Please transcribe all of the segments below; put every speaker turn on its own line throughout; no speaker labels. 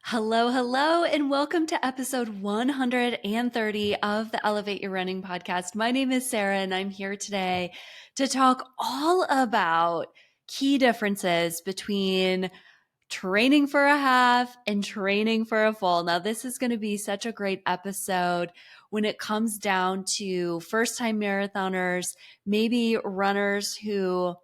Hello, hello, and welcome to episode 130 of the Elevate Your Running podcast. My name is Sara, and I'm here today to talk all about key differences between training for a half and training for a full. Now, this is going to be such a great episode when it comes down to first time marathoners, maybe runners who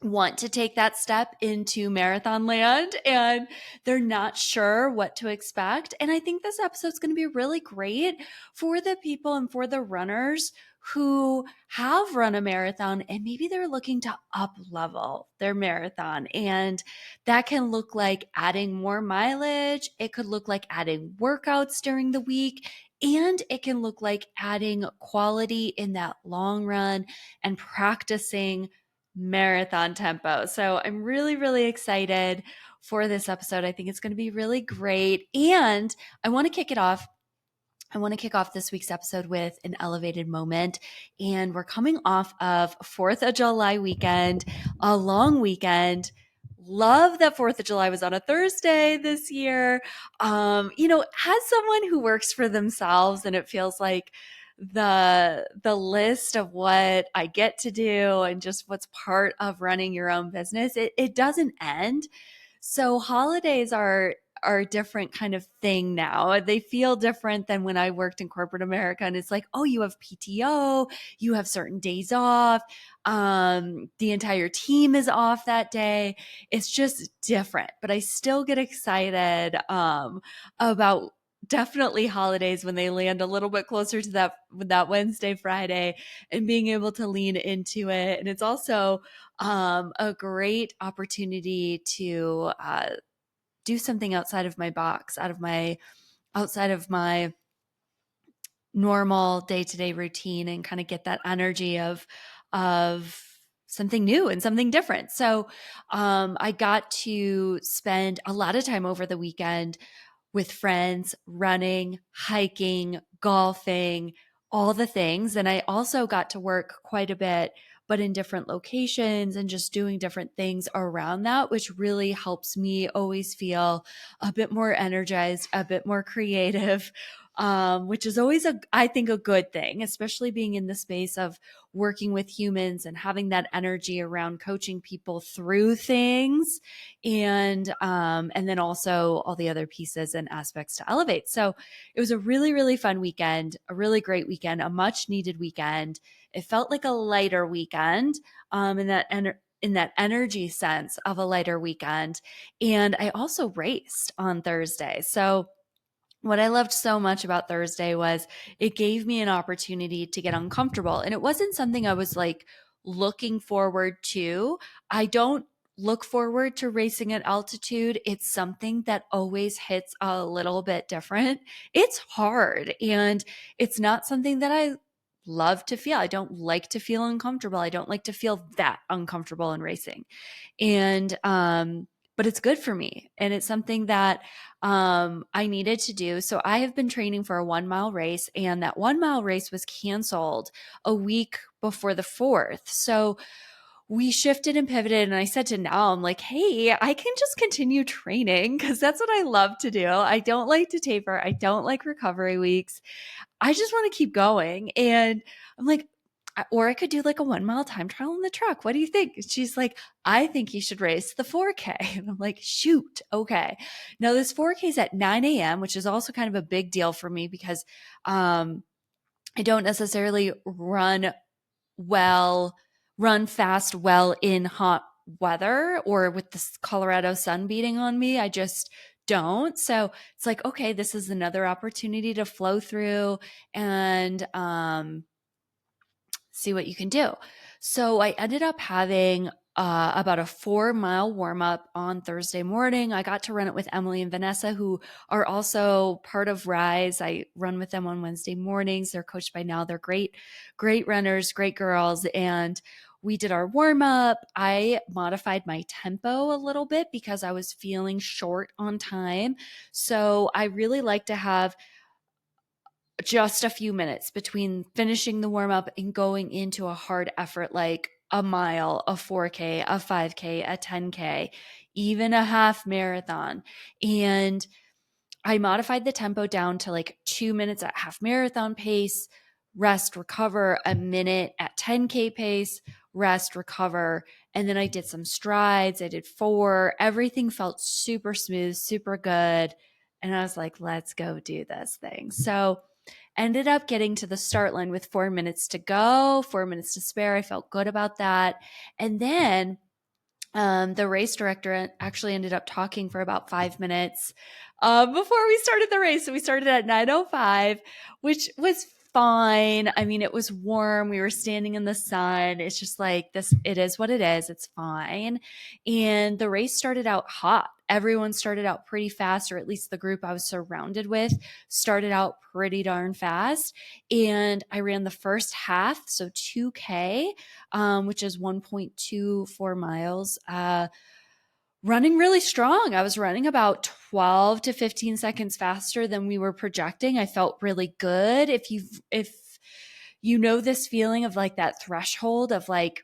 want to take that step into marathon land and they're not sure what to expect. And I think this episode's going to be really great for the people and for the runners who have run a marathon and maybe they're looking to up level their marathon. And that can look like adding more mileage. It could look like adding workouts during the week. And it can look like adding quality in that long run and practicing marathon tempo. So I'm really, really excited for this episode. I think it's going to be really great. And I want to kick it off. I want to kick off this week's episode with an elevated moment. And we're coming off of 4th of July weekend, a long weekend. Love that 4th of July was on a Thursday this year. As someone who works for themselves and it feels like the list of what I get to do and just what's part of running your own business, it doesn't end. So holidays are a different kind of thing now. They feel different than when I worked in corporate America. And it's like, oh, you have PTO, you have certain days off. The entire team is off that day. It's just different, but I still get excited about definitely holidays when they land a little bit closer to that Wednesday, Friday, and being able to lean into it. And it's also a great opportunity to do something outside of my box, outside of my normal day-to-day routine, and kind of get that energy of something new and something different. So I got to spend a lot of time over the weekend with friends, running, hiking, golfing, all the things. And I also got to work quite a bit, but in different locations and just doing different things around that, which really helps me always feel a bit more energized, a bit more creative. Which is always I think a good thing, especially being in the space of working with humans and having that energy around coaching people through things, and then also all the other pieces and aspects to elevate. So it was a really, really fun weekend, a really great weekend, a much needed weekend. It felt like a lighter weekend, in that energy sense of a lighter weekend. And I also raced on Thursday. So what I loved so much about Thursday was it gave me an opportunity to get uncomfortable. And it wasn't something I was like looking forward to. I don't look forward to racing at altitude. It's something that always hits a little bit different. It's hard and it's not something that I love to feel. I don't like to feel uncomfortable. I don't like to feel that uncomfortable in racing. And but it's good for me and it's something that I needed to do. So I have been training for a 1 mile race, and that 1 mile race was canceled a week before the 4th. So we shifted and pivoted, and I said to Now, I'm like, hey, I can just continue training because that's what I love to do. I don't like to taper. I don't like recovery weeks. I just want to keep going. And I'm like, or I could do like a 1 mile time trial in the truck. What do you think? And she's like, I think you should race the 4K. And I'm like, shoot. Okay. Now this 4K is at 9 a.m., which is also kind of a big deal for me because I don't necessarily well, run fast well in hot weather or with this Colorado sun beating on me. I just don't. So it's like, okay, this is another opportunity to flow through and see what you can do. So I ended up having about a 4 mile warm up on Thursday morning. I got to run it with Emily and Vanessa, who are also part of Rise. I run with them on Wednesday mornings. They're coached by Now. They're great, great runners, great girls. And we did our warm up. I modified my tempo a little bit because I was feeling short on time. So I really like to have just a few minutes between finishing the warm up and going into a hard effort like a mile, a 4K, a 5K, a 10K, even a half marathon. And I modified the tempo down to like 2 minutes at half marathon pace, rest, recover, a minute at 10K pace, rest, recover. And then I did some strides. I did 4. Everything felt super smooth, super good. And I was like, let's go do this thing. So ended up getting to the start line with 4 minutes to go, 4 minutes to spare. I felt good about that. And then the race director actually ended up talking for about 5 minutes before we started the race. So we started at 9:05, which was fine. I mean, it was warm. We were standing in the sun. It's just like this, it is what it is. It's fine. And the race started out hot. Everyone started out pretty fast, or at least the group I was surrounded with started out pretty darn fast. And I ran the first half, so 2K, which is 1.24 miles. Running really strong. I was running about 12 to 15 seconds faster than we were projecting. I felt really good. If you know this feeling of like that threshold of like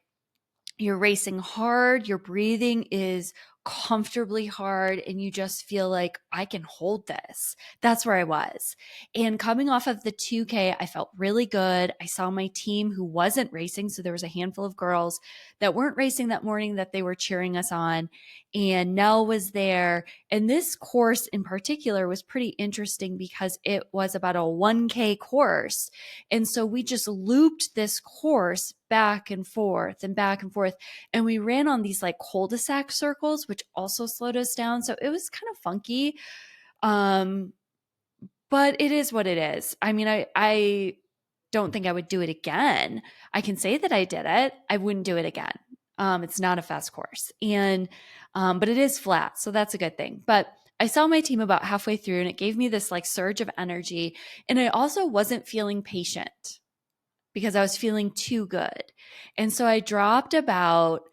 you're racing hard, your breathing is comfortably hard, and you just feel like I can hold this. That's where I was. And coming off of the 2K, I felt really good. I saw my team who wasn't racing. So there was a handful of girls that weren't racing that morning that they were cheering us on. And Nell was there. And this course in particular was pretty interesting because it was about a 1K course. And so we just looped this course back and forth and back and forth. And we ran on these like cul-de-sac circles, which also slowed us down. So it was kind of funky. But it is what it is. I mean, I don't think I would do it again. I can say that I did it. I wouldn't do it again. It's not a fast course. And, but it is flat. So that's a good thing. But I saw my team about halfway through and it gave me this like surge of energy. And I also wasn't feeling patient because I was feeling too good. And so I dropped about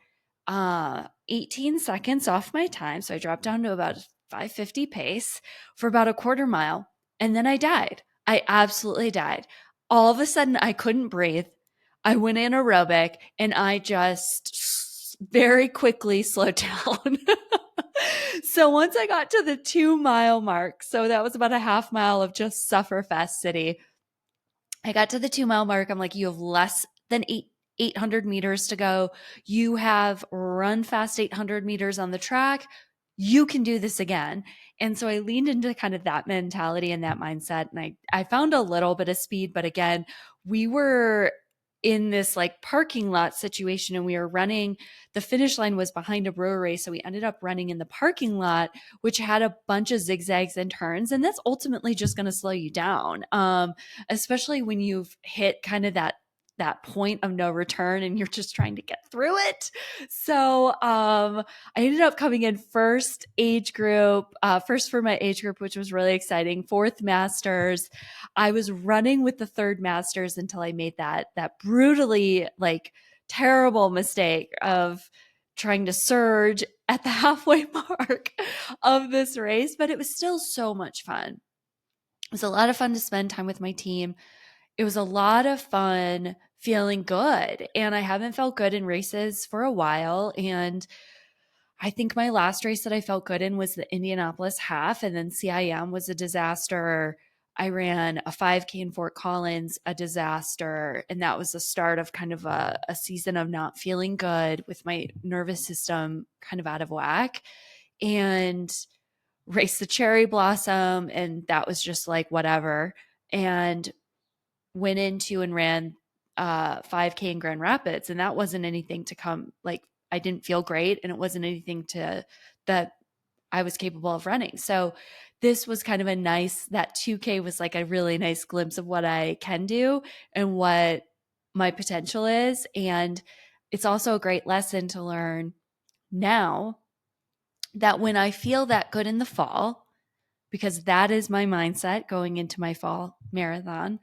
18 seconds off my time. So I dropped down to about 550 pace for about a quarter mile. And then I died. I absolutely died. All of a sudden, I couldn't breathe. I went anaerobic and I just very quickly slowed down. So once I got to the 2 mile mark, so that was about a half mile of just Sufferfest City, I got to the 2 mile mark. I'm like, you have less than 800 meters to go. You have run fast 800 meters on the track. You can do this again. And so I leaned into kind of that mentality and that mindset. And I found a little bit of speed, but again, we were in this like parking lot situation and we were running, the finish line was behind a brewery. So we ended up running in the parking lot, which had a bunch of zigzags and turns. And that's ultimately just going to slow you down. Especially when you've hit kind of that point of no return and you're just trying to get through it. So I ended up coming in first age group, first for my age group, which was really exciting. Fourth masters. I was running with the third masters until I made that brutally like terrible mistake of trying to surge at the halfway mark of this race, but it was still so much fun. It was a lot of fun to spend time with my team. It was a lot of fun feeling good. And I haven't felt good in races for a while. And I think my last race that I felt good in was the Indianapolis half. And then CIM was a disaster. I ran a 5K in Fort Collins, a disaster. And that was the start of kind of a season of not feeling good with my nervous system kind of out of whack. And raced the Cherry Blossom. And that was just like whatever. And went into and ran 5K in Grand Rapids. And that wasn't anything to come, like I didn't feel great and it wasn't anything to that I was capable of running. So this was kind of a nice, that 2K was like a really nice glimpse of what I can do and what my potential is. And it's also a great lesson to learn now that when I feel that good in the fall, because that is my mindset going into my fall marathon,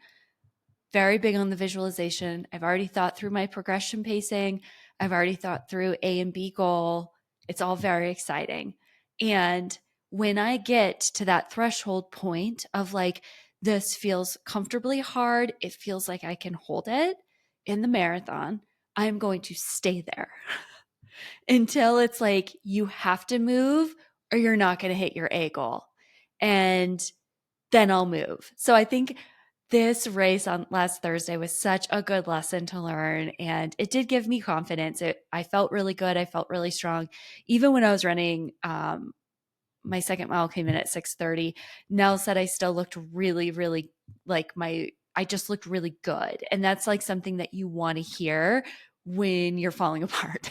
very big on the visualization. I've already thought through my progression pacing. I've already thought through A and B goal. It's all very exciting. And when I get to that threshold point of like, this feels comfortably hard, it feels like I can hold it in the marathon, I'm going to stay there until it's like, you have to move or you're not going to hit your A goal. And then I'll move. So I think this race on last Thursday was such a good lesson to learn, and it did give me confidence. I felt really good. I felt really strong. Even when I was running, my second mile came in at 6:30. Nell said I still looked really, really like I just looked really good. And that's like something that you want to hear when you're falling apart.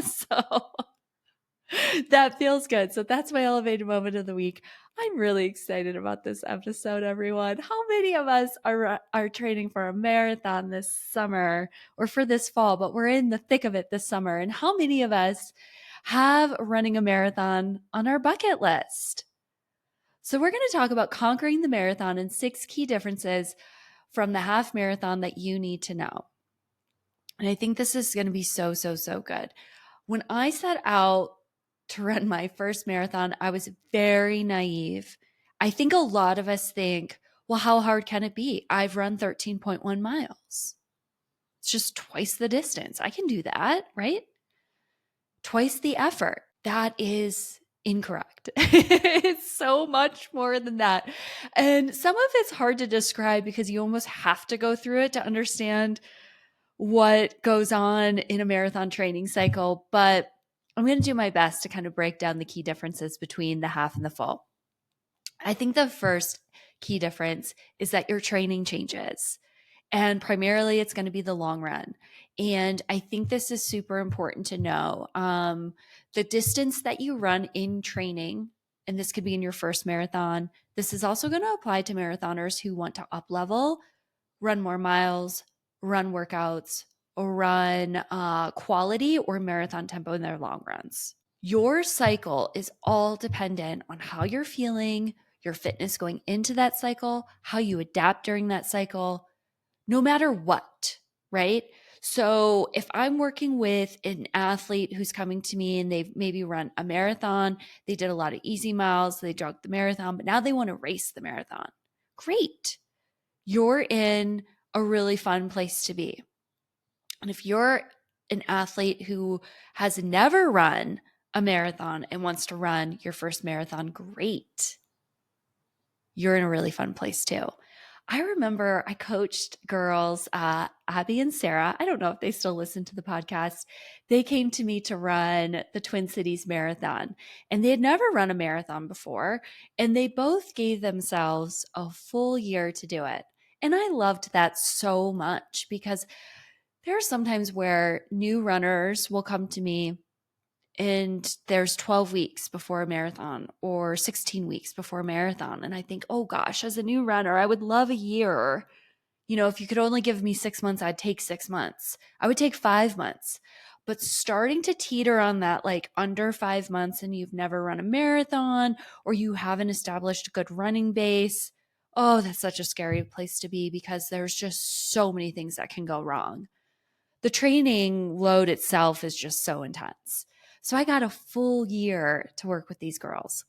So that feels good. So that's my elevated moment of the week. I'm really excited about this episode, everyone. How many of us are training for a marathon this summer or for this fall, but we're in the thick of it this summer? And how many of us have running a marathon on our bucket list? So we're going to talk about conquering the marathon and 6 key differences from the half marathon that you need to know. And I think this is going to be so, so, so good. When I set out to run my first marathon, I was very naive. I think a lot of us think, well, how hard can it be? I've run 13.1 miles. It's just twice the distance. I can do that, right? Twice the effort. That is incorrect. It's so much more than that. And some of it's hard to describe because you almost have to go through it to understand what goes on in a marathon training cycle. But I'm going to do my best to kind of break down the key differences between the half and the full. I think the first key difference is that your training changes. And primarily, it's going to be the long run. And I think this is super important to know. The distance that you run in training, and this could be in your first marathon, this is also going to apply to marathoners who want to up level, run more miles, run workouts, or run quality or marathon tempo in their long runs. Your cycle is all dependent on how you're feeling, your fitness going into that cycle, how you adapt during that cycle, no matter what, right? So if I'm working with an athlete who's coming to me and they've maybe run a marathon, they did a lot of easy miles, they jogged the marathon, but now they want to race the marathon. Great. You're in a really fun place to be. And if you're an athlete who has never run a marathon and wants to run your first marathon, great. You're in a really fun place too. I remember I coached girls, Abby and Sara. I don't know if they still listen to the podcast. They came to me to run the Twin Cities Marathon, and they had never run a marathon before. And they both gave themselves a full year to do it. And I loved that so much because there are sometimes where new runners will come to me and there's 12 weeks before a marathon or 16 weeks before a marathon. And I think, oh gosh, as a new runner, I would love a year. You know, if you could only give me 6 months, I'd take 6 months. I would take 5 months. But starting to teeter on that, like under 5 months, and you've never run a marathon or you haven't established a good running base, oh, that's such a scary place to be because there's just so many things that can go wrong. The training load itself is just so intense. So I got a full year to work with these girls.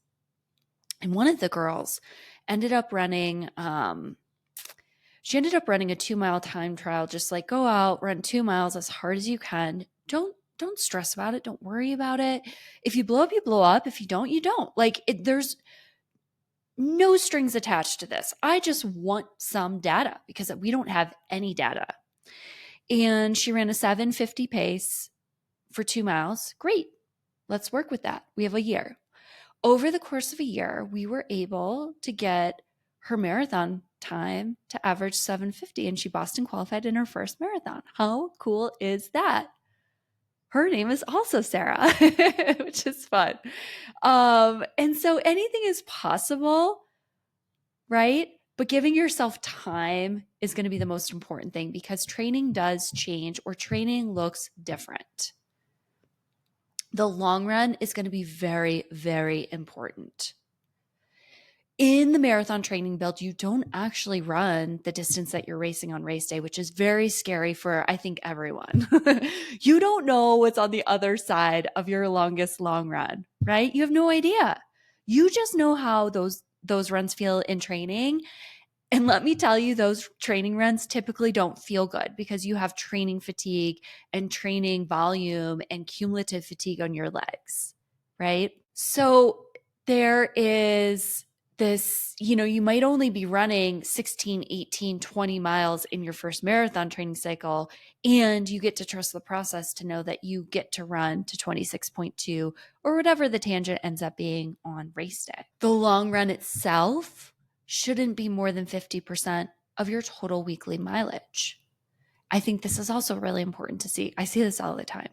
And one of the girls ended up running, she ended up running a 2-mile time trial, just like go out, run 2 miles as hard as you can. Don't stress about it. Don't worry about it. If you blow up, you blow up. If you don't, you don't. Like there's no strings attached to this. I just want some data because we don't have any data. And she ran a 7:50 pace for 2 miles. Great. Let's work with that. We have a year. Over the course of a year, we were able to get her marathon time to average 7:50, and she Boston qualified in her first marathon. How cool is that? Her name is also Sara, which is fun. And so anything is possible, right? But giving yourself time is going to be the most important thing because training does change or training looks different. The long run is going to be very, very important. In the marathon training build, you don't actually run the distance that you're racing on race day, which is very scary for, I think, everyone. You don't know what's on the other side of your longest long run, right? You have no idea. You just know how those runs feel in training. And let me tell you, those training runs typically don't feel good because you have training fatigue and training volume and cumulative fatigue on your legs, right? So there is you might only be running 16, 18, 20 miles in your first marathon training cycle, and you get to trust the process to know that you get to run to 26.2 or whatever the tangent ends up being on race day. The long run itself shouldn't be more than 50% of your total weekly mileage. I think this is also really important to see. I see this all the time.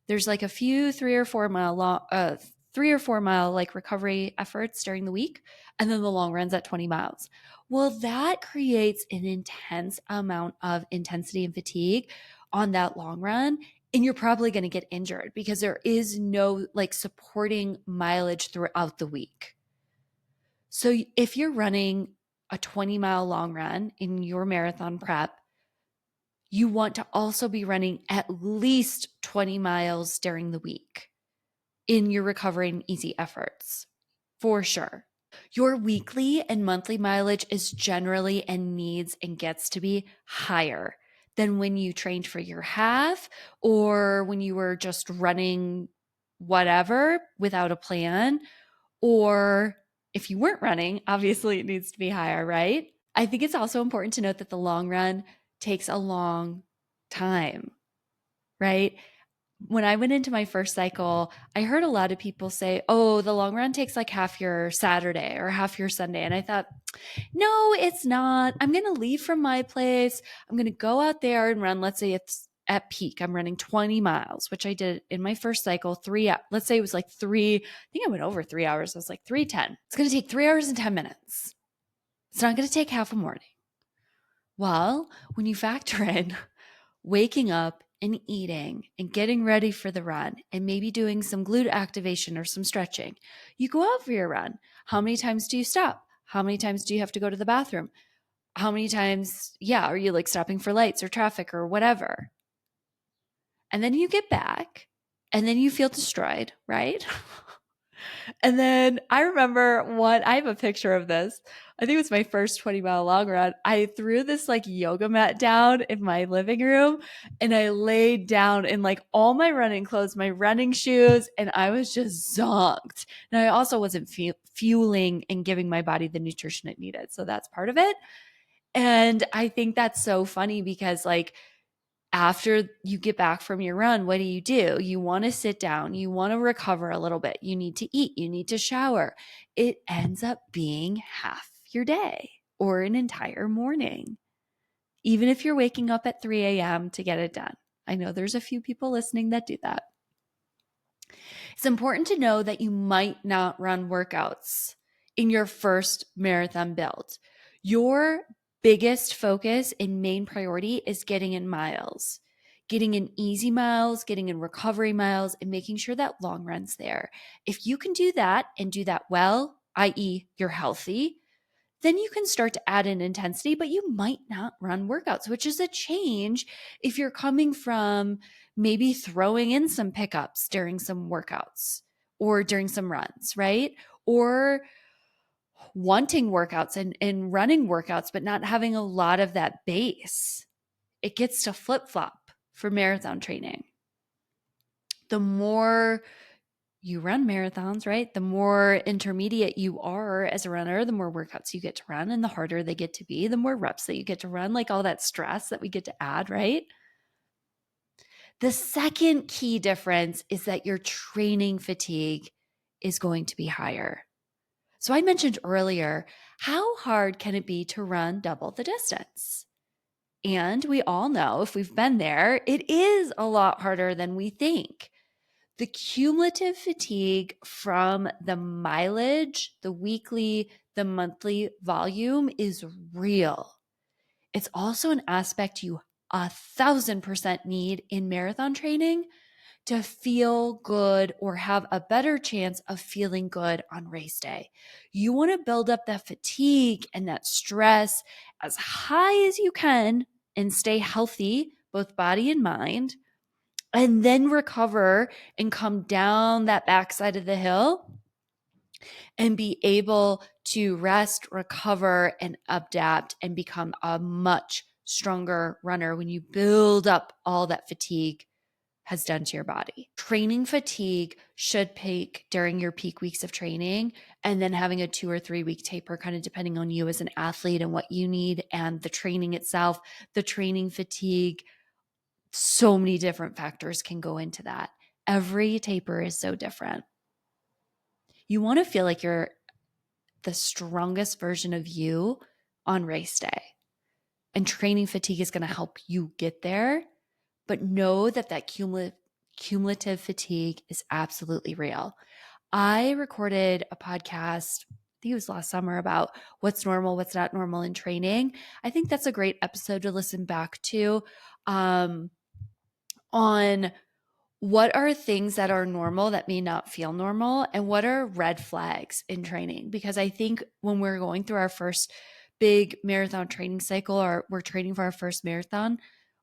There's like a few 3 or 4 mile like recovery efforts during the week, and then the long runs at 20 miles. Well, that creates an intense amount of intensity and fatigue on that long run, and you're probably going to get injured because there is no like supporting mileage throughout the week. So if you're running a 20-mile long run in your marathon prep, you want to also be running at least 20 miles during the week in your recovery and easy efforts, for sure. Your weekly and monthly mileage is generally and needs and gets to be higher than when you trained for your half or when you were just running whatever without a plan, or if you weren't running, obviously it needs to be higher, right? I think it's also important to note that the long run takes a long time, right? When I went into my first cycle, I heard a lot of people say, oh, the long run takes like half your Saturday or half your Sunday. And I thought, no, it's not. I'm going to leave from my place. I'm going to go out there and run. Let's say it's at peak. I'm running 20 miles, which I did in my first cycle. Let's say it was like I think I went over 3 hours. I was like 3:10. It's going to take 3 hours and 10 minutes. It's not going to take half a morning. Well, when you factor in waking up and eating and getting ready for the run and maybe doing some glute activation or some stretching, you go out for your run. How many times do you stop? How many times do you have to go to the bathroom? How many times, are you like stopping for lights or traffic or whatever? And then you get back and then you feel destroyed, right? And then I remember I have a picture of this. I think it was my first 20-mile long run. I threw this like yoga mat down in my living room and I laid down in like all my running clothes, my running shoes, and I was just zonked. And I also wasn't fueling and giving my body the nutrition it needed. So that's part of it. And I think that's so funny because like after you get back from your run, what do? You want to sit down. You want to recover a little bit. You need to eat. You need to shower. It ends up being half your day or an entire morning, even if you're waking up at 3 a.m. to get it done. I know there's a few people listening that do that. It's important to know that you might not run workouts in your first marathon build. Your biggest focus and main priority is getting in miles, getting in easy miles, getting in recovery miles, and making sure that long run's there. If you can do that and do that well, i.e., you're healthy, then you can start to add in intensity, but you might not run workouts, which is a change if you're coming from maybe throwing in some pickups during some workouts or during some runs, right? Or wanting workouts and running workouts, but not having a lot of that base. It gets to flip flop for marathon training. The more you run marathons, right? The more intermediate you are as a runner, the more workouts you get to run and the harder they get to be, the more reps that you get to run, like all that stress that we get to add, right? The second key difference is that your training fatigue is going to be higher. So I mentioned earlier, how hard can it be to run double the distance? And we all know, if we've been there, it is a lot harder than we think. The cumulative fatigue from the mileage, the weekly, the monthly volume is real. It's also an aspect you 1,000% need in marathon training to feel good or have a better chance of feeling good on race day. You want to build up that fatigue and that stress as high as you can and stay healthy, both body and mind, and then recover and come down that backside of the hill and be able to rest, recover, and adapt and become a much stronger runner when you build up all that fatigue has done to your body. Training fatigue should peak during your peak weeks of training, and then having a 2 or 3 week taper, kind of depending on you as an athlete and what you need and the training itself, the training fatigue. So many different factors can go into that. Every taper is so different. You want to feel like you're the strongest version of you on race day. And training fatigue is going to help you get there. But know that cumulative fatigue is absolutely real. I recorded a podcast, I think it was last summer, about what's normal, what's not normal in training. I think that's a great episode to listen back to on what are things that are normal that may not feel normal, and what are red flags in training. Because I think when we're going through our first big marathon training cycle, or we're training for our first marathon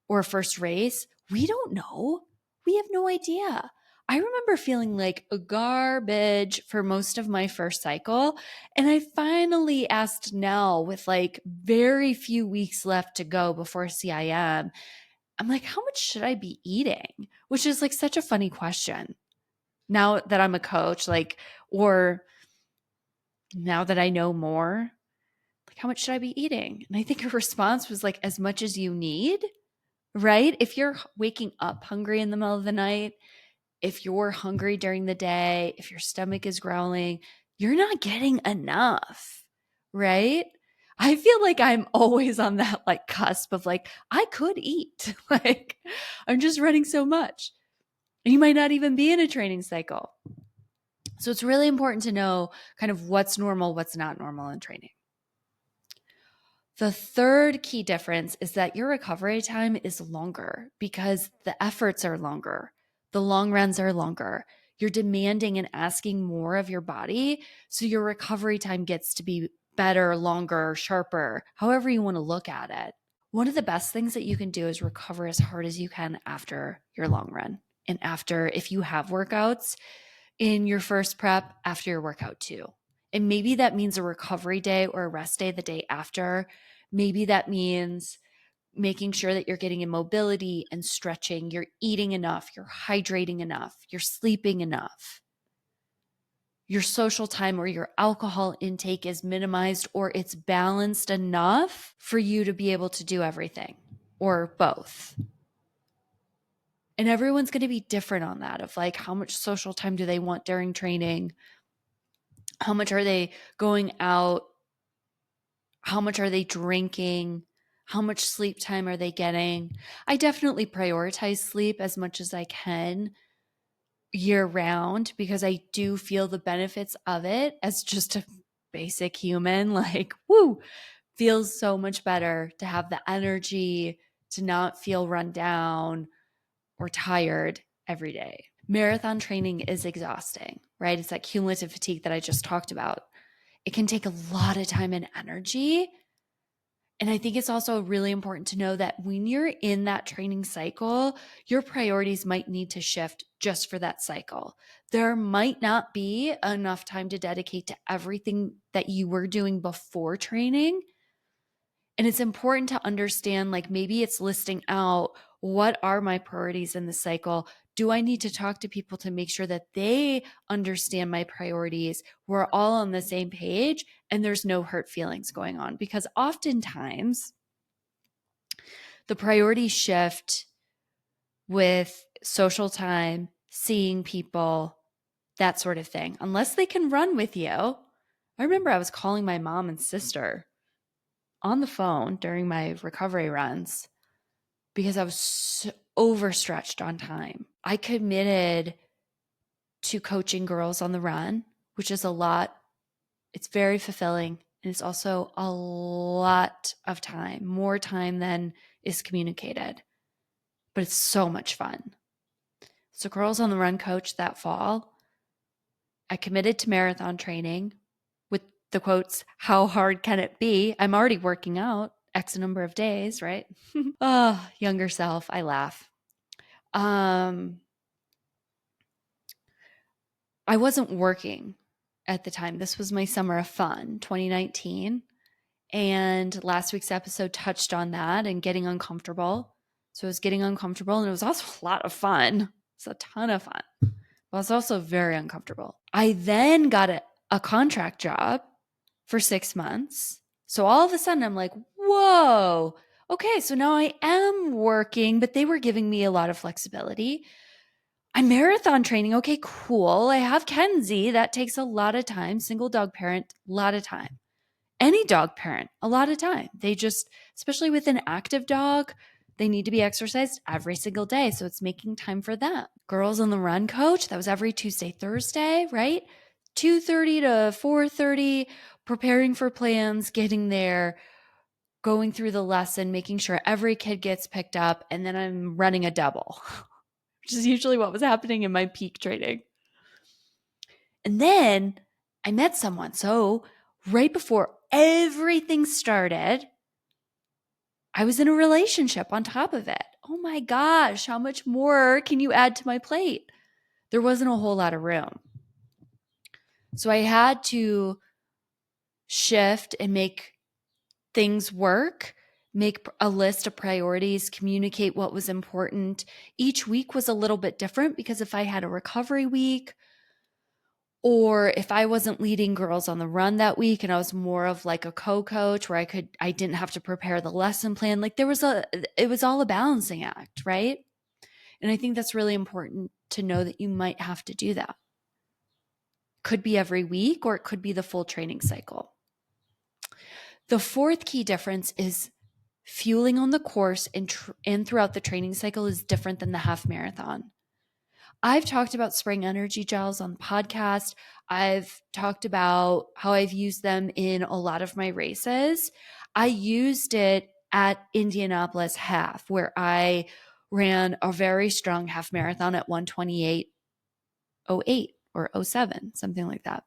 or first race, we don't know. We have no idea. I remember feeling like a garbage for most of my first cycle. And I finally asked Nell, with like very few weeks left to go before CIM, I'm like, how much should I be eating? Which is like such a funny question. Now that I'm a coach, like, or now that I know more, like, how much should I be eating? And I think her response was like, as much as you need, right? If you're waking up hungry in the middle of the night, if you're hungry during the day, if your stomach is growling, you're not getting enough, right? I feel like I'm always on that like cusp of like, I could eat. Like, I'm just running so much. And you might not even be in a training cycle. So it's really important to know kind of what's normal, what's not normal in training. The third key difference is that your recovery time is longer because the efforts are longer. The long runs are longer. You're demanding and asking more of your body. So your recovery time gets to be better, longer, sharper, however you want to look at it. One of the best things that you can do is recover as hard as you can after your long run. And after, if you have workouts in your first prep, after your workout too. And maybe that means a recovery day or a rest day the day after. Maybe that means making sure that you're getting in mobility and stretching, you're eating enough, you're hydrating enough, you're sleeping enough. Your social time or your alcohol intake is minimized, or it's balanced enough for you to be able to do everything, or both. And everyone's going to be different on that, of like, how much social time do they want during training? How much are they going out? How much are they drinking? How much sleep time are they getting? I definitely prioritize sleep as much as I can year round, because I do feel the benefits of it as just a basic human. Like, woo, feels so much better to have the energy to not feel run down or tired every day. Marathon training is exhausting, right? It's that cumulative fatigue that I just talked about. It can take a lot of time and energy. And I think it's also really important to know that when you're in that training cycle, your priorities might need to shift just for that cycle. There might not be enough time to dedicate to everything that you were doing before training. And it's important to understand, like, maybe it's listing out, what are my priorities in the cycle? Do I need to talk to people to make sure that they understand my priorities? We're all on the same page and there's no hurt feelings going on. Because oftentimes the priorities shift with social time, seeing people, that sort of thing, unless they can run with you. I remember I was calling my mom and sister on the phone during my recovery runs because I was so overstretched on time. I committed to coaching girls on the run, which is a lot. It's very fulfilling. And it's also a lot of time, more time than is communicated. But it's so much fun. So Girls on the Run coach that fall, I committed to marathon training with the quotes, how hard can it be? I'm already working out X number of days, right? Oh, younger self, I laugh. I wasn't working at the time. This was my summer of fun, 2019. And last week's episode touched on that and getting uncomfortable. So I was getting uncomfortable, and it was also a lot of fun. It's a ton of fun, but it's also very uncomfortable. I then got a contract job for 6 months. So all of a sudden I'm like, whoa, okay, so now I am working, but they were giving me a lot of flexibility. I'm marathon training. Okay, cool. I have Kenzie. That takes a lot of time. Single dog parent, a lot of time. Any dog parent, a lot of time. They just, especially with an active dog, they need to be exercised every single day. So it's making time for them. Girls on the Run coach, that was every Tuesday, Thursday, right? 2:30 to 4:30, preparing for plans, getting there, going through the lesson, making sure every kid gets picked up, and then I'm running a double, which is usually what was happening in my peak training. And then I met someone. So right before everything started, I was in a relationship on top of it. Oh my gosh, how much more can you add to my plate? There wasn't a whole lot of room. So I had to shift and make things work, make a list of priorities, communicate what was important. Each week was a little bit different because if I had a recovery week, or if I wasn't leading girls on the run that week and I was more of like a co-coach where I didn't have to prepare the lesson plan, like it was all a balancing act, right? And I think that's really important to know that you might have to do that. Could be every week or it could be the full training cycle. The fourth key difference is fueling on the course and throughout the training cycle is different than the half marathon. I've talked about spring energy gels on the podcast. I've talked about how I've used them in a lot of my races. I used it at Indianapolis half, where I ran a very strong half marathon at 1:28:08 or 07, something like that.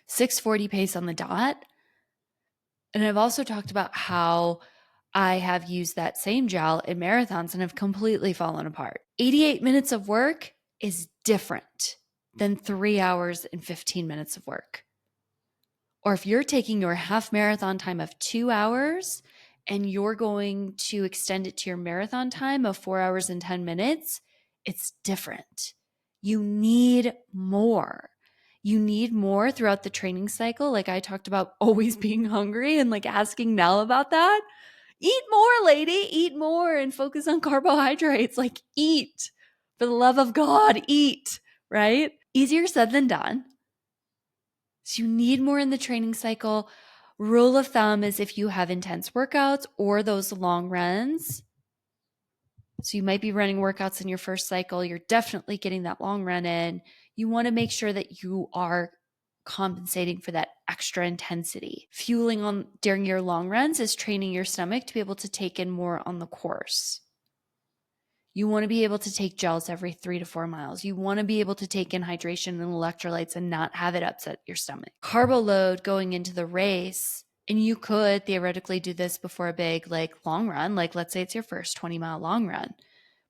6:40 pace on the dot. And I've also talked about how I have used that same gel in marathons and have completely fallen apart. 88 minutes of work is different than 3 hours and 15 minutes of work. Or if you're taking your half marathon time of 2 hours and you're going to extend it to your marathon time of 4 hours and 10 minutes, it's different. You need more. You need more throughout the training cycle. Like I talked about always being hungry and like asking Nell about that. Eat more, lady, eat more and focus on carbohydrates. Like eat. For the love of God, eat, right? Easier said than done. So you need more in the training cycle. Rule of thumb is if you have intense workouts or those long runs. So you might be running workouts in your first cycle. You're definitely getting that long run in. You want to make sure that you are compensating for that extra intensity. Fueling on during your long runs is training your stomach to be able to take in more on the course. You want to be able to take gels every 3 to 4 miles. You want to be able to take in hydration and electrolytes and not have it upset your stomach. Carbo load going into the race, and you could theoretically do this before a big like long run, like let's say it's your first 20-mile long run.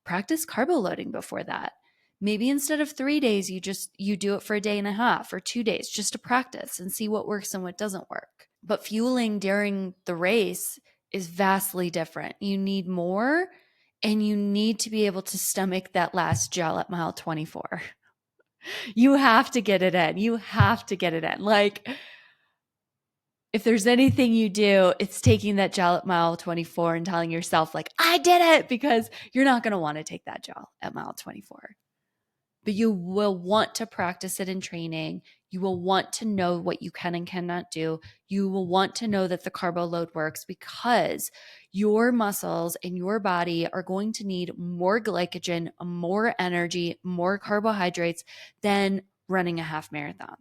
Practice carbo loading before that. Maybe instead of 3 days, you do it for a day and a half or 2 days just to practice and see what works and what doesn't work. But fueling during the race is vastly different. You need more. And you need to be able to stomach that last gel at mile 24. You have to get it in. You have to get it in. Like, if there's anything you do, it's taking that gel at mile 24 and telling yourself, like, I did it, because you're not going to want to take that gel at mile 24. But you will want to practice it in training. You will want to know what you can and cannot do. You will want to know that the carbo load works because your muscles and your body are going to need more glycogen, more energy, more carbohydrates than running a half marathon.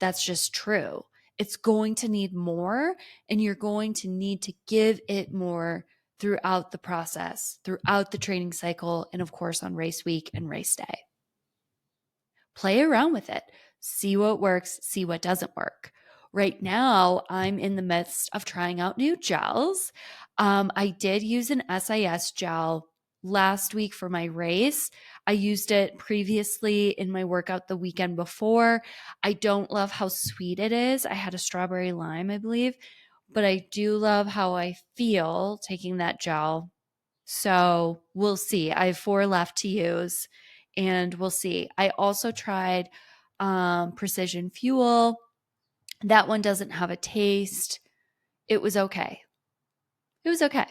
That's just true. It's going to need more, and you're going to need to give it more throughout the process, throughout the training cycle, and of course on race week and race day. Play around with it. See what works, see what doesn't work. Right now, I'm in the midst of trying out new gels. I did use an SIS gel last week for my race. I used it previously in my workout the weekend before. I don't love how sweet it is. I had a strawberry lime, I believe, but I do love how I feel taking that gel. So we'll see. I have 4 left to use, and we'll see. I also tried Precision Fuel. That one doesn't have a taste. It was okay. It was okay.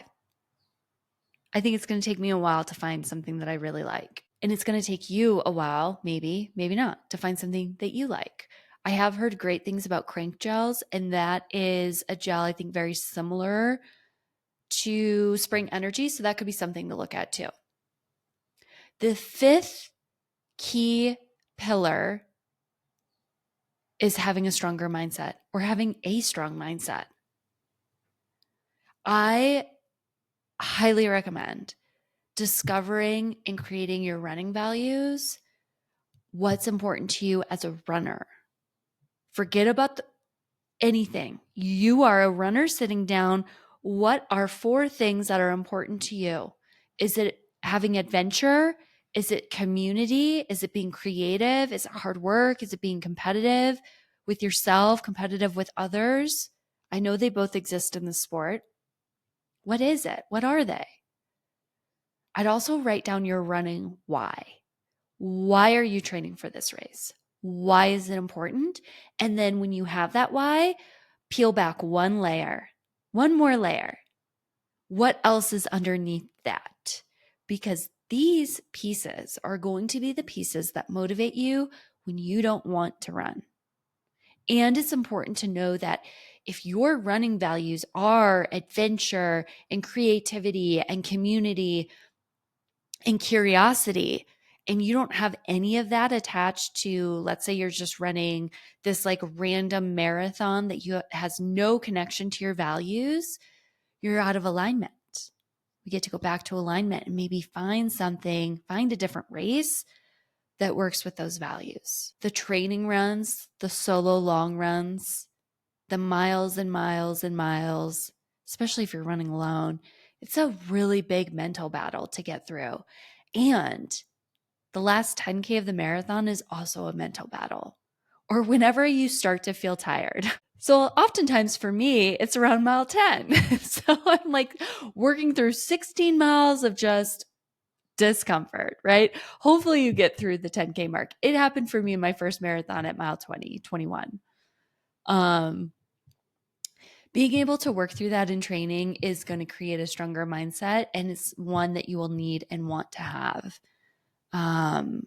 I think it's going to take me a while to find something that I really like. And it's going to take you a while, maybe not, to find something that you like. I have heard great things about crank gels, and that is a gel I think very similar to Spring Energy. So that could be something to look at too. The 5th key pillar is having a stronger mindset, or having a strong mindset. I highly recommend discovering and creating your running values. What's important to you as a runner? Forget about anything. You are a runner sitting down. What are 4 things that are important to you? Is it having adventure? Is it community? Is it being creative? Is it hard work? Is it being competitive with yourself, competitive with others? I know they both exist in the sport. What is it? What are they? I'd also write down your running why. Why are you training for this race? Why is it important? And then when you have that why, peel back one layer, one more layer. What else is underneath that? Because these pieces are going to be the pieces that motivate you when you don't want to run. And it's important to know that if your running values are adventure and creativity and community and curiosity, and you don't have any of that attached to, let's say you're just running this like random marathon that has no connection to your values, you're out of alignment. We get to go back to alignment and maybe find a different race that works with those values. The training runs, the solo long runs, the miles and miles and miles, especially if you're running alone, it's a really big mental battle to get through. And the last 10K of the marathon is also a mental battle, or whenever you start to feel tired. So oftentimes for me, it's around mile 10. So I'm like working through 16 miles of just discomfort, right? Hopefully you get through the 10K mark. It happened for me in my first marathon at mile 20, 21. Being able to work through that in training is going to create a stronger mindset, and it's one that you will need and want to have in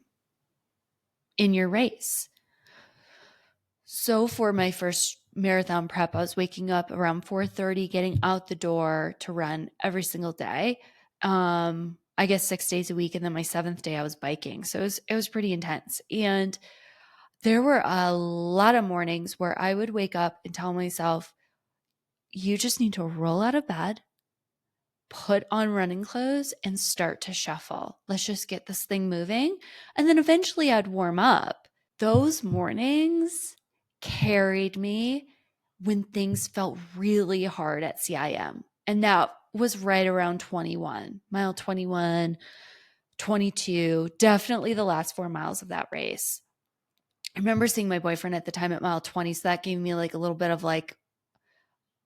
your race. So for my first marathon prep, I was waking up around 4:30, getting out the door to run every single day. I guess 6 days a week. And then my 7th day I was biking. So it was pretty intense. And there were a lot of mornings where I would wake up and tell myself, you just need to roll out of bed, put on running clothes, and start to shuffle. Let's just get this thing moving. And then eventually I'd warm up. Those mornings carried me when things felt really hard at CIM. And that was right around 21, mile 21, 22, definitely the last 4 miles of that race. I remember seeing my boyfriend at the time at mile 20. So that gave me like a little bit of like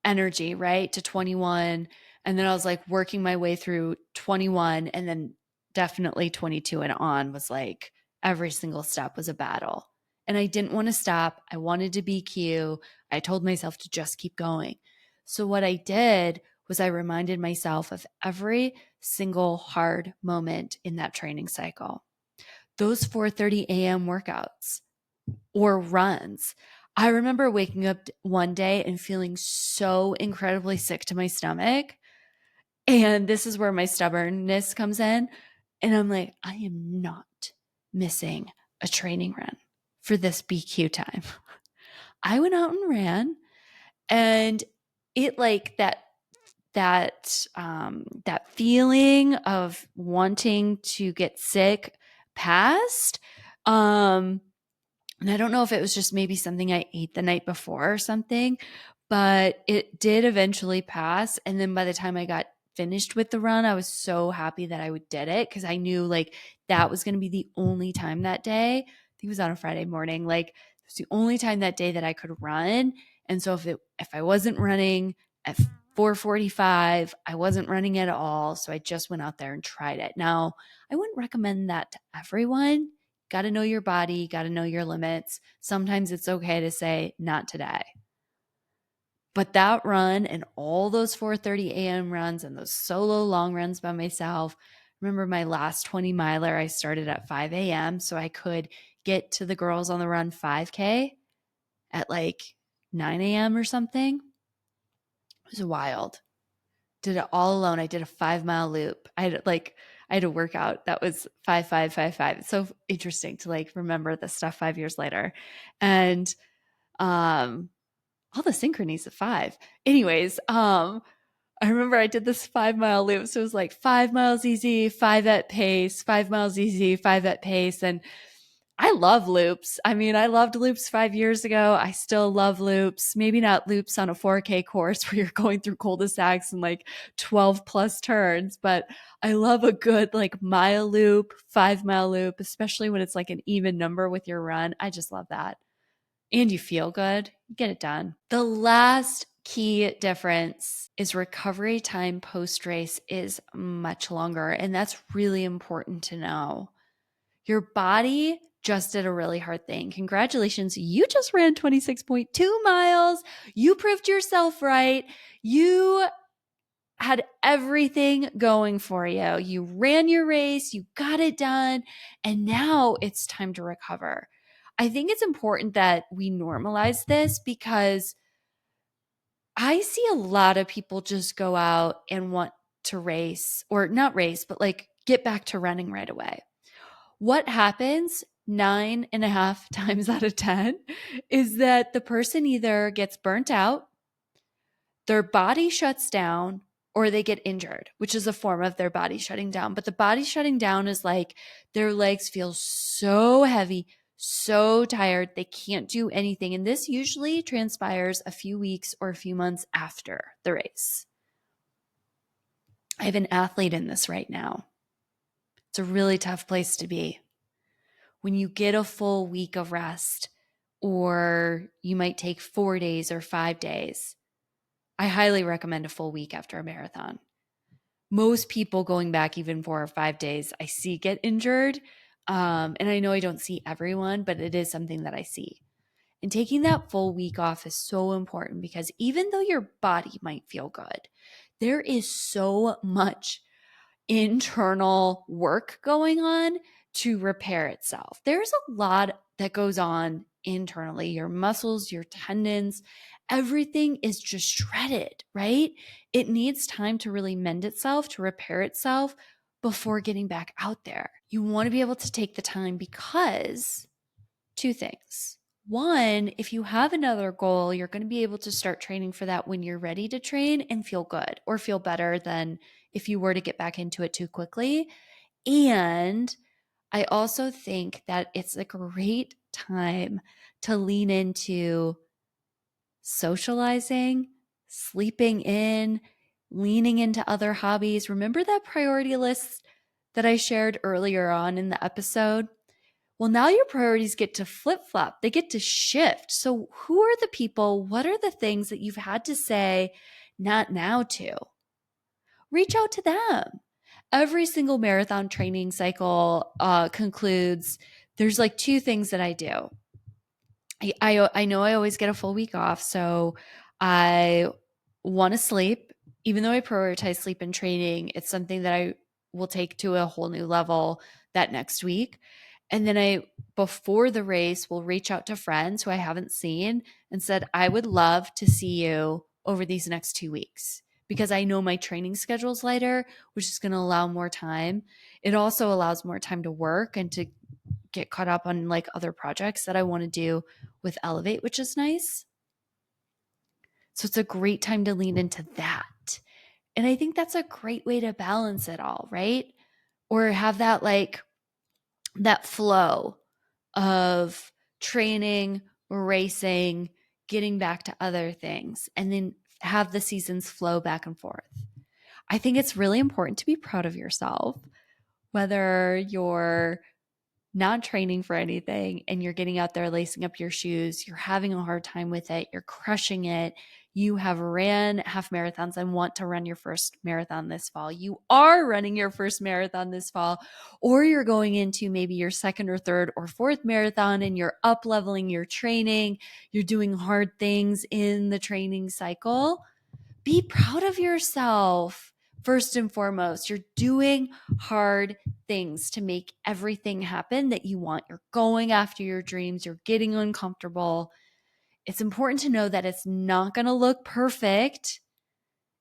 energy, right, to 21. And then I was like working my way through 21, and then definitely 22 and on was like every single step was a battle. And I didn't want to stop. I wanted to be BQ. I told myself to just keep going. So what I did was I reminded myself of every single hard moment in that training cycle. Those 4:30 a.m. workouts or runs. I remember waking up one day and feeling so incredibly sick to my stomach. And this is where my stubbornness comes in. And I'm like, I am not missing a training run for this BQ time. I went out and ran, and it like that feeling of wanting to get sick passed. And I don't know if it was just maybe something I ate the night before or something, but it did eventually pass. And then by the time I got finished with the run, I was so happy that I did it, because I knew like that was going to be the only time that day. I think it was on a Friday morning. Like it was the only time that day that I could run. And so if I wasn't running at 4:45, I wasn't running at all, so I just went out there and tried it. Now, I wouldn't recommend that to everyone. Got to know your body, got to know your limits. Sometimes it's okay to say, not today. But that run and all those 4:30 a.m. runs and those solo long runs by myself, remember my last 20 miler, I started at 5 a.m. so I could get to the Girls on the Run 5K at like 9 a.m. or something. It was wild. Did it all alone. I did a 5-mile loop. I had a workout that was 5, 5, 5, 5. It's so interesting to like remember this stuff 5 years later. And all the synchronies of 5. Anyways, I remember I did this 5-mile loop. So it was like 5 miles easy, 5 at pace, 5 miles easy, 5 at pace. And I love loops. I mean, I loved loops 5 years ago. I still love loops. Maybe not loops on a 4K course where you're going through cul-de-sacs and like 12 plus turns, but I love a good like mile loop, 5-mile loop, especially when it's like an even number with your run. I just love that. And you feel good. You get it done. The last key difference is recovery time post-race is much longer, and that's really important to know. Your body just did a really hard thing. Congratulations. You just ran 26.2 miles. You proved yourself right. You had everything going for you. You ran your race, you got it done, and now it's time to recover. I think it's important that we normalize this because I see a lot of people just go out and want to race, or not race, but like get back to running right away. What happens 9.5 times out of 10 is that the person either gets burnt out, their body shuts down, or they get injured, which is a form of their body shutting down. But the body shutting down is like their legs feel so heavy, so tired, they can't do anything. And this usually transpires a few weeks or a few months after the race. I have an athlete in this right now. It's a really tough place to be. When you get a full week of rest, or you might take 4 days or 5 days, I highly recommend a full week after a marathon. Most people going back even 4 or 5 days, I see get injured. And I know I don't see everyone, but it is something that I see. And taking that full week off is so important because even though your body might feel good, there is so much internal work going on to repair itself. There's a lot that goes on internally. Your muscles, your tendons, everything is just shredded, right? It needs time to really mend itself, to repair itself before getting back out there. You want to be able to take the time because 2 things. One, if you have another goal, you're going to be able to start training for that when you're ready to train and feel good or feel better than if you were to get back into it too quickly. And I also think that it's a great time to lean into socializing, sleeping in, leaning into other hobbies. Remember that priority list that I shared earlier on in the episode? Well, now your priorities get to flip flop, they get to shift. So, who are the people? What are the things that you've had to say not now to? Reach out to them. Every single marathon training cycle concludes. There's like 2 things that I do. I know I always get a full week off, so I want to sleep. Even though I prioritize sleep and training, it's something that I will take to a whole new level that next week. And then before the race, will reach out to friends who I haven't seen and said, I would love to see you over these next 2 weeks because I know my training schedule's lighter, which is going to allow more time. It also allows more time to work and to get caught up on like other projects that I want to do with Elevate, which is nice. So it's a great time to lean into that. And I think that's a great way to balance it all, right? Or have that like that flow of training, racing, getting back to other things, and then have the seasons flow back and forth. I think it's really important to be proud of yourself, whether you're not training for anything, and you're getting out there, lacing up your shoes, you're having a hard time with it, you're crushing it, you have ran half marathons and want to run your first marathon this fall, you are running your first marathon this fall, or you're going into maybe your second or third or fourth marathon and you're up leveling your training, you're doing hard things in the training cycle, be proud of yourself. First and foremost, you're doing hard things to make everything happen that you want. You're going after your dreams. You're getting uncomfortable. It's important to know that it's not going to look perfect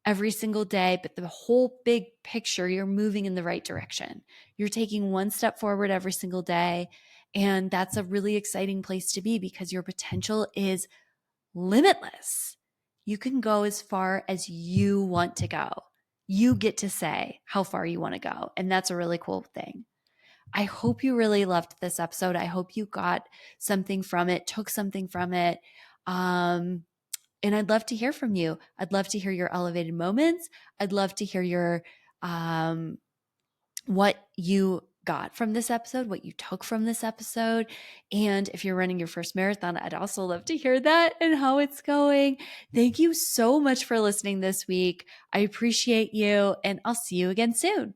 every single day, but the whole big picture, you're moving in the right direction. You're taking one step forward every single day. And that's a really exciting place to be because your potential is limitless. You can go as far as you want to go. You get to say how far you want to go. And that's a really cool thing. I hope you really loved this episode. I hope you got something from it, took something from it. And I'd love to hear from you. I'd love to hear your elevated moments. I'd love to hear your what you got from this episode, what you took from this episode. And if you're running your first marathon, I'd also love to hear that and how it's going. Thank you so much for listening this week. I appreciate you, and I'll see you again soon.